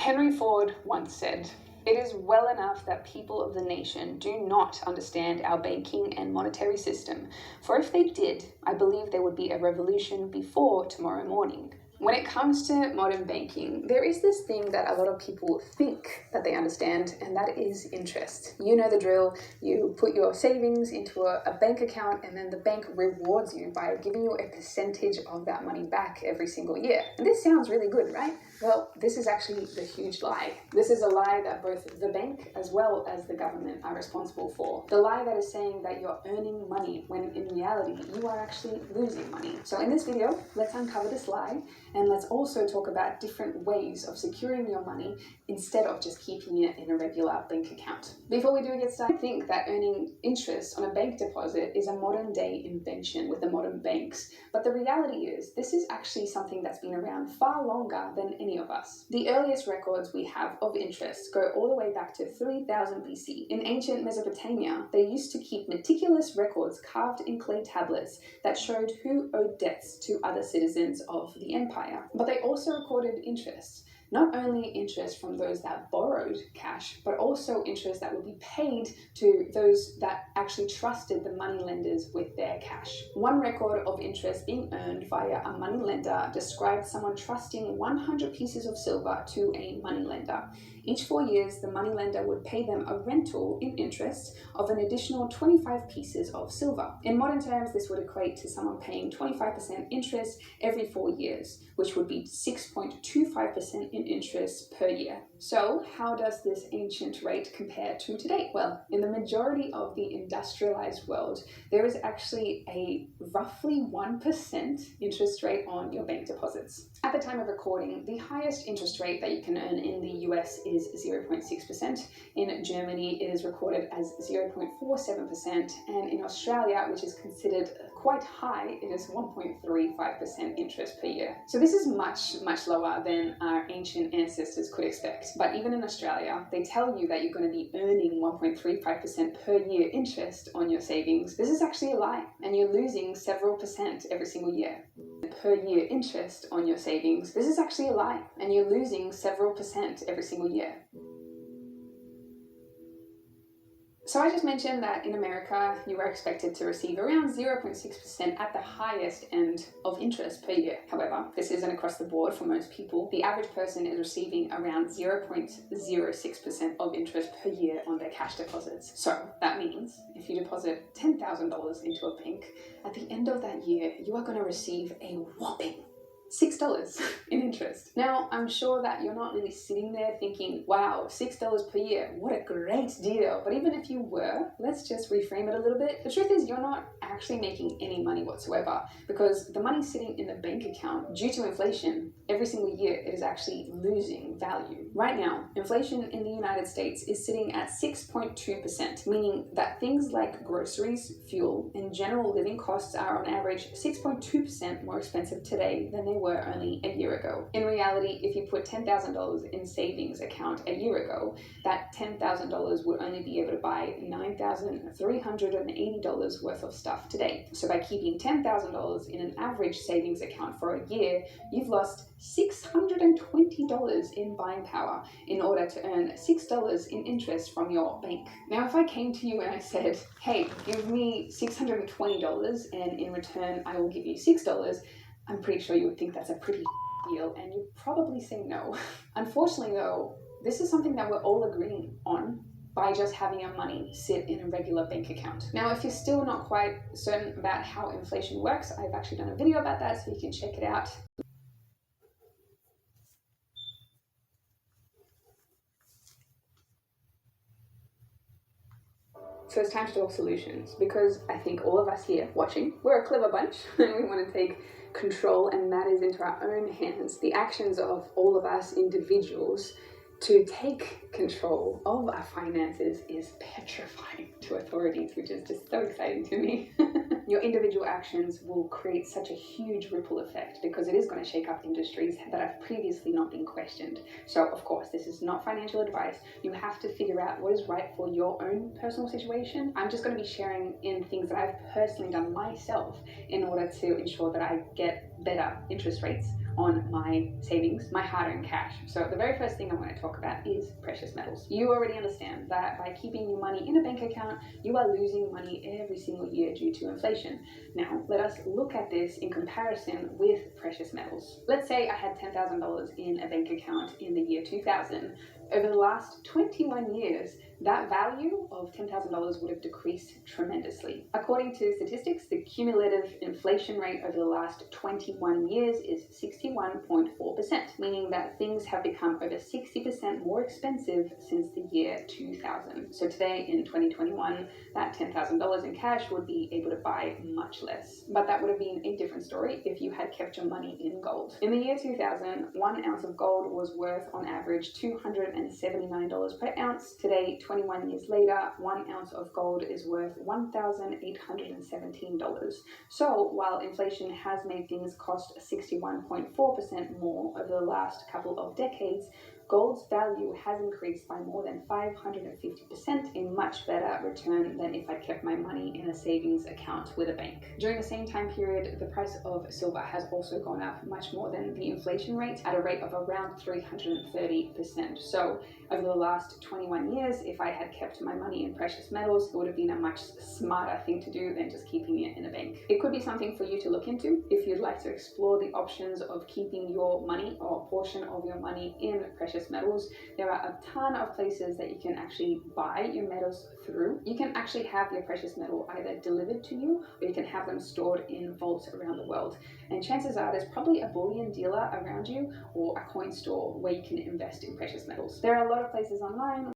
Henry Ford once said, "It is well enough that people of the nation do not understand our banking and monetary system, for if they did, I believe there would be a revolution before tomorrow morning." When it comes to modern banking, there is this thing that a lot of people think that they understand, and that is interest. You know the drill. You put your savings into a bank account, and then the bank rewards you by giving you a percentage of that money back every single year. And this sounds really good, right? Well, this is actually the huge lie. This is a lie that both the bank as well as the government are responsible for. The lie that is saying that you're earning money when in reality you are actually losing money. So in this video, let's uncover this lie, and let's also talk about different ways of securing your money instead of just keeping it in a regular bank account. Before we do get started, I think that earning interest on a bank deposit is a modern day invention with the modern banks. But the reality is, this is actually something that's been around far longer than any of us. The earliest records we have of interest go all the way back to 3000 BC. In ancient Mesopotamia, they used to keep meticulous records carved in clay tablets that showed who owed debts to other citizens of the empire. But they also recorded interest. Not only interest from those that borrowed cash, but also interest that would be paid to those that actually trusted the moneylenders with their cash. One record of interest being earned via a moneylender described someone trusting 100 pieces of silver to a moneylender. Each 4 years, the moneylender would pay them a rental in interest of an additional 25 pieces of silver. In modern terms, this would equate to someone paying 25% interest every 4 years, which would be 6.25% in interest per year. So how does this ancient rate compare to today? Well, in the majority of the industrialized world, there is actually a roughly 1% interest rate on your bank deposits. At the time of recording, the highest interest rate that you can earn in the US is 0.6%. In Germany, it is recorded as 0.47%, and in Australia, which is considered quite high, it is 1.35% interest per year. So this is much lower than our ancient ancestors could expect. But even in Australia, they tell you that you're going to be earning 1.35% per year interest on your savings. This is actually a lie, and you're losing several percent every single year. Per year interest on your savings. This is actually a lie, and you're losing several percent every single year. So I just mentioned that in America, you are expected to receive around 0.6% at the highest end of interest per year. However, this isn't across the board for most people. The average person is receiving around 0.06% of interest per year on their cash deposits. So that means if you deposit $10,000 into a bank, at the end of that year, you are going to receive a whopping $6 in interest. Now, I'm sure that you're not really sitting there thinking, wow, $6 per year, what a great deal. But even if you were, let's just reframe it a little bit. The truth is you're not actually making any money whatsoever, because the money sitting in the bank account, due to inflation, every single year it is actually losing value. Right now, inflation in the United States is sitting at 6.2%, meaning that things like groceries, fuel, and general living costs are on average 6.2% more expensive today than they were only a year ago. In reality, if you put $10,000 in savings account a year ago, that $10,000 would only be able to buy $9,380 worth of stuff today. So by keeping $10,000 in an average savings account for a year, you've lost $620 in buying power in order to earn $6 in interest from your bank. Now, if I came to you and I said, hey, give me $620 and in return I will give you $6, I'm pretty sure you would think that's a pretty deal, and you'd probably say no. Unfortunately though, this is something that we're all agreeing on by just having our money sit in a regular bank account. Now, if you're still not quite certain about how inflation works, I've actually done a video about that, so you can check it out. So it's time to talk solutions, because I think all of us here watching, we're a clever bunch and we want to take control and matters into our own hands. The actions of all of us individuals to take control of our finances is petrifying to authorities, which is just so exciting to me. Your individual actions will create such a huge ripple effect, because it is going to shake up industries that have previously not been questioned. So of course, this is not financial advice. You have to figure out what is right for your own personal situation. I'm just going to be sharing in things that I've personally done myself in order to ensure that I get better interest rates on my savings, my hard-earned cash. So the very first thing I want to talk about is precious metals. You already understand that by keeping your money in a bank account, you are losing money every single year due to inflation. Now, let us look at this in comparison with precious metals. Let's say I had $10,000 in a bank account in the year 2000. Over the last 21 years, that value of $10,000 would have decreased tremendously. According to statistics, the cumulative inflation rate over the last 21 years is 61.4%, meaning that things have become over 60% more expensive since the year 2000. So today in 2021, that $10,000 in cash would be able to buy much less. But that would have been a different story if you had kept your money in gold. In the year 2000, 1 ounce of gold was worth on average $279 per ounce. Today, 21 years later, 1 ounce of gold is worth $1,817. So while inflation has made things cost 61.4% more over the last couple of decades, gold's value has increased by more than 550%, a much better return than if I kept my money in a savings account with a bank. During the same time period, the price of silver has also gone up much more than the inflation rate at a rate of around 330%. So over the last 21 years, if I had kept my money in precious metals, it would have been a much smarter thing to do than just keeping it in a bank. It could be something for you to look into if you'd like to explore the options of keeping your money or a portion of your money in precious metals. There are a ton of places that you can actually buy your metals through. You can actually have your precious metal either delivered to you, or you can have them stored in vaults around the world. And chances are there's probably a bullion dealer around you or a coin store where you can invest in precious metals. There are a lot of places online